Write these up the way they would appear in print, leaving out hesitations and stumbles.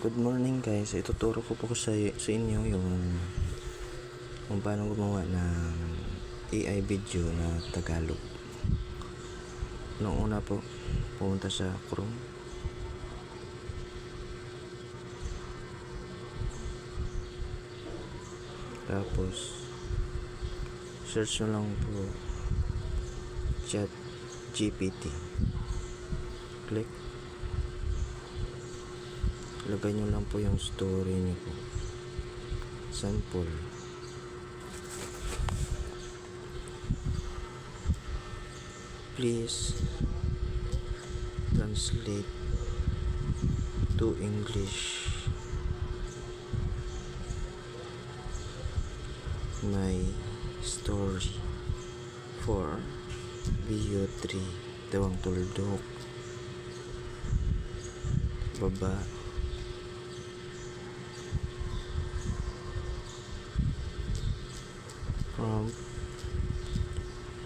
Good morning guys, ituturo ko po sa inyo yung kung paano gumawa ng AI video na Tagalog. Noong una po, pumunta sa Chrome. Tapos search nyo lang po ChatGPT. Click. Lagay nyo lang po yung story nyo po. Sample. Please translate to English my story for video 3 Tawang Tuldok. Baba. From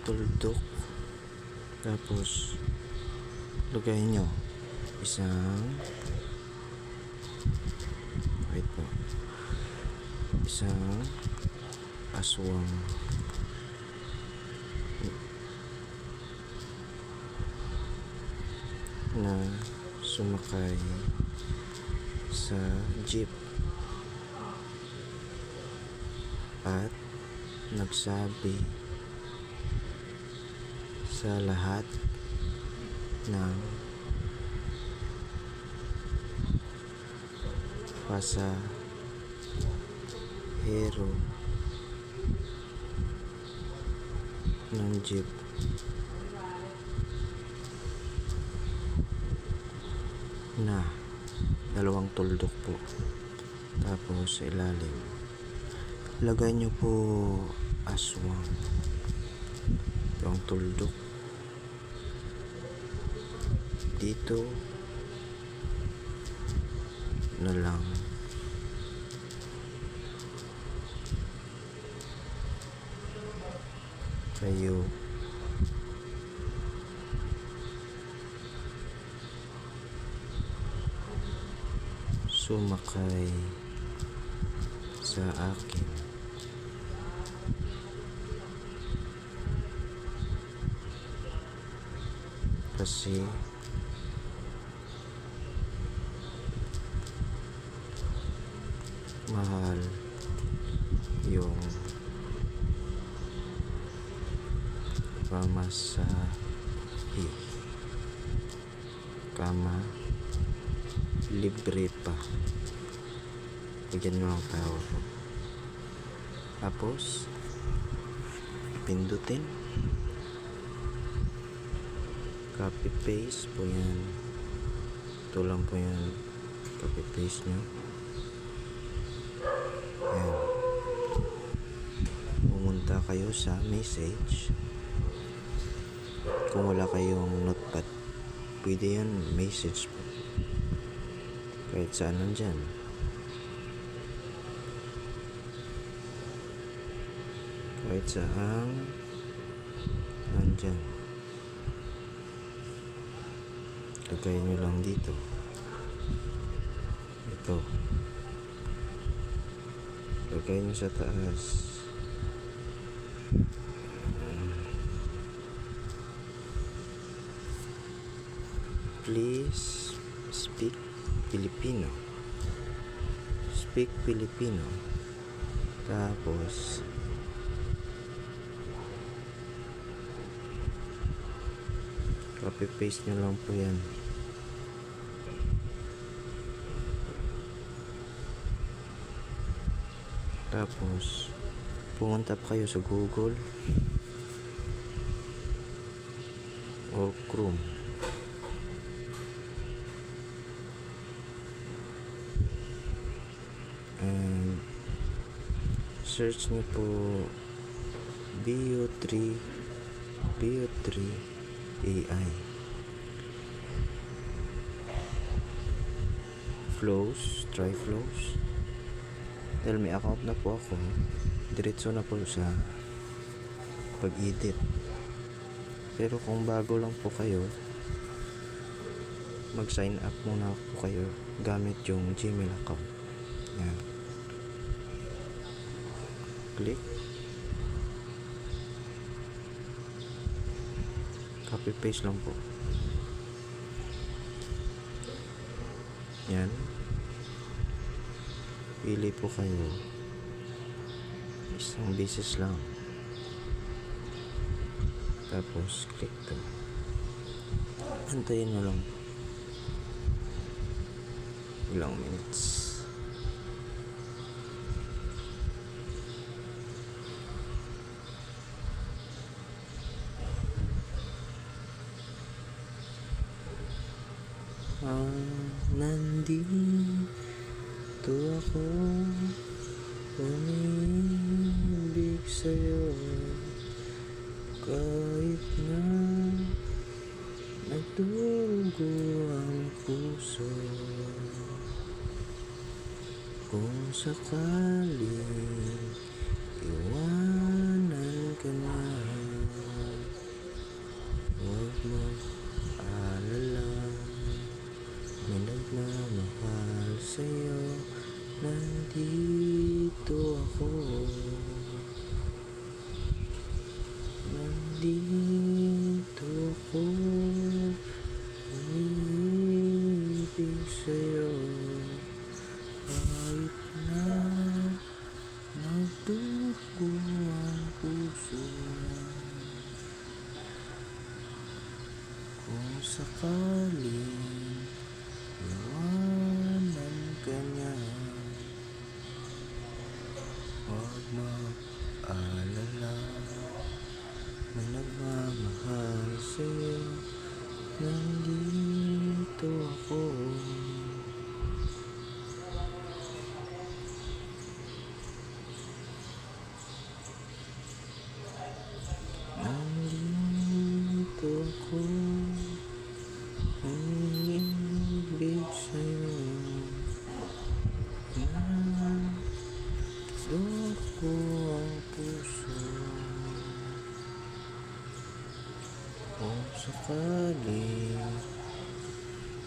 Tuldok. Tapos lagay nyo isang aswang na sumakay sa jeep at nagsabi sa lahat ng pasahero ng jeep na dalawang tuldok po. Tapos sa ilalim lagay nyo po aswang, dalawang tuldok dito na lang. Kayo sumakay sa akin kasi mahal yung pamasahe, libre pa. Bigyan nyo ang tao po. Tapos pindutin, copy paste po yan. Ito lang po yan, copy paste nyo. Ayan. Pumunta kayo sa message. Kung wala kayong notepad, pwede yan message po. Kahit saan nandyan. Kahit saan nandyan. Lagay nyo lang dito. Ito. Lagay nyo sa taas. Please speak Filipino. Speak Filipino. Tapos copy paste nyo lang po yan. Tapos pumunta pa kayo sa Google o Chrome. And search nyo po Bio3 AI flows, try flows. Dahil may account na po ako, diretso na po sa pag-edit. Pero kung bago lang po kayo, mag-sign up muna po kayo gamit yung Gmail account. Yan. Click. Copy paste lang po. Yan. Pili po kayo. Isang beses lang. Tapos click to. Antayin mo lang. Ilang minutes. Nandito ako, umibig sa'yo, kahit na nagdurugo ang puso. Kung sakaling iwanan ka na, huwag mag-alala, may nagmamahal sa'yo. Nandito ako, nandito ako, umibig sa'yo, kahit na nagdugo ang puso. Kung sakaling iwanan ka niya, huwag mag-alala, may nagmamahal sa'yo. Nandito ako, nandito ako, umibig sa'yo, nandito ang puso. Kung sakaling